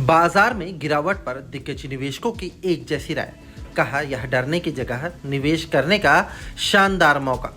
बाजार में गिरावट पर दिग्गज निवेशकों की एक जैसी राय। कहा यह डरने की जगह निवेश करने का शानदार मौका।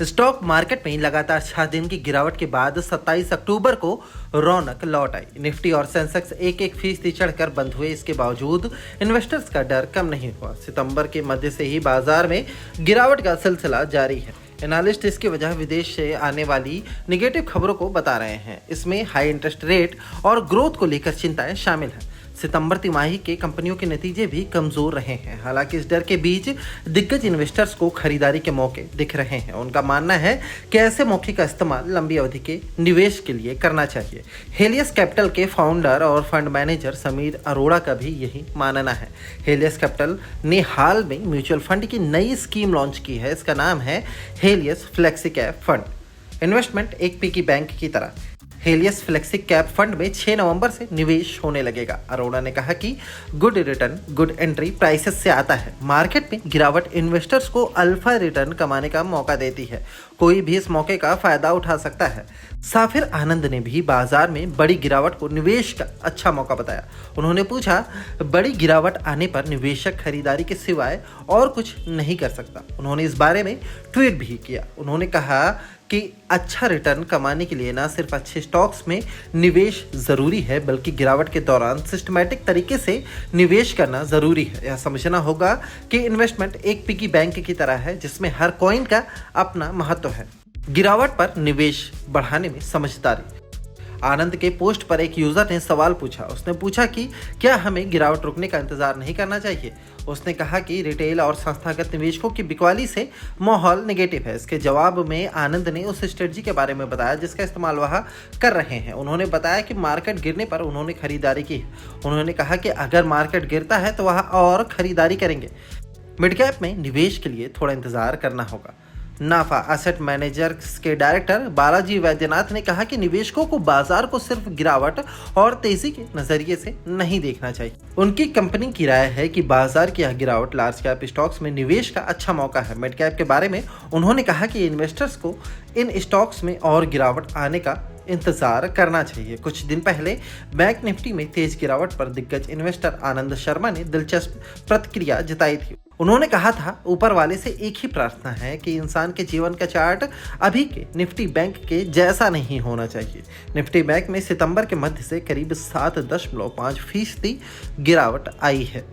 स्टॉक मार्केट में लगातार 6 दिन की गिरावट के बाद 27 अक्टूबर को रौनक लौट आई। निफ्टी और सेंसेक्स 1% चढ़कर बंद हुए। इसके बावजूद इन्वेस्टर्स का डर कम नहीं हुआ। सितंबर के मध्य से ही बाजार में गिरावट का सिलसिला जारी है। एनालिस्ट इसकी वजह विदेश से आने वाली निगेटिव खबरों को बता रहे हैं। इसमें हाई इंटरेस्ट रेट और ग्रोथ को लेकर चिंताएं शामिल हैं। सितंबर तिमाही के कंपनियों के नतीजे भी कमजोर रहे हैं। हालांकि इस डर के बीच दिग्गज इन्वेस्टर्स को खरीदारी के मौके दिख रहे हैं। उनका मानना है कि ऐसे मौके का इस्तेमाल लंबी अवधि के निवेश के लिए करना चाहिए। हेलियस कैपिटल के फाउंडर और फंड मैनेजर समीर अरोड़ा का भी यही मानना है। हेलियस कैपिटल ने हाल में म्यूचुअल फंड की नई स्कीम लॉन्च की है। इसका नाम है Helios flexi cap fund. Investment एक पिगी बैंक की तरह। हेलियस फ्लेक्सी कैप फंड में 6 नवंबर से निवेश होने लगेगा। अरोड़ा ने कहा कि good return good entry prices से आता है। मार्केट में गिरावट इन्वेस्टर्स को अल्फा रिटर्न कमाने का मौका देती है। कोई भी इस मौके का फायदा उठा सकता है। साफिर आनंद ने भी बाजार में बड़ी गिरावट को निवेश का अच्छा मौका बताया। उन्होंने पूछा, बड़ी गिरावट आने पर निवेशक खरीदारी के सिवाय और कुछ नहीं कर सकता। उन्होंने इस बारे में ट्वीट भी किया। उन्होंने कहा कि अच्छा रिटर्न कमाने के लिए न सिर्फ अच्छे स्टॉक्स में निवेश जरूरी है, बल्कि गिरावट के दौरान सिस्टमैटिक तरीके से निवेश करना जरूरी है। यह समझना होगा कि इन्वेस्टमेंट एक पिगी बैंक की तरह है, जिसमें हर कॉइन का अपना महत्व है। गिरावट पर निवेश बढ़ाने में समझदारी। आनंद के पोस्ट पर एक यूजर ने सवाल पूछा। उसने पूछा कि क्या हमें गिरावट रुकने का इंतजार नहीं करना चाहिए। उसने कहा कि रिटेल और संस्थागत निवेशकों की बिकवाली से माहौल नेगेटिव है। इसके जवाब में आनंद ने उस स्ट्रेटजी के बारे में बताया जिसका इस्तेमाल वह कर रहे हैं। उन्होंने बताया कि मार्केट गिरने पर उन्होंने खरीदारी की है। उन्होंने कहा कि अगर मार्केट गिरता है तो वह और खरीदारी करेंगे। मिड कैप में निवेश के लिए थोड़ा इंतजार करना होगा। नाफा एसेट मैनेजर्स के डायरेक्टर बालाजी वैद्यनाथ ने कहा कि निवेशकों को बाजार को सिर्फ गिरावट और तेजी के नजरिए से नहीं देखना चाहिए। उनकी कंपनी की राय है कि बाजार की यह गिरावट लार्ज कैप स्टॉक्स में निवेश का अच्छा मौका है। मिड कैप के बारे में उन्होंने कहा कि इन्वेस्टर्स को इन स्टॉक्स में और गिरावट आने का इंतजार करना चाहिए। कुछ दिन पहले बैंक निफ्टी में तेज गिरावट पर दिग्गज इन्वेस्टर आनंद शर्मा ने दिलचस्प प्रतिक्रिया जताई थी। उन्होंने कहा था, ऊपर वाले से एक ही प्रार्थना है कि इंसान के जीवन का चार्ट अभी के निफ्टी बैंक के जैसा नहीं होना चाहिए। निफ्टी बैंक में सितंबर के मध्य से करीब 7.5% गिरावट आई है।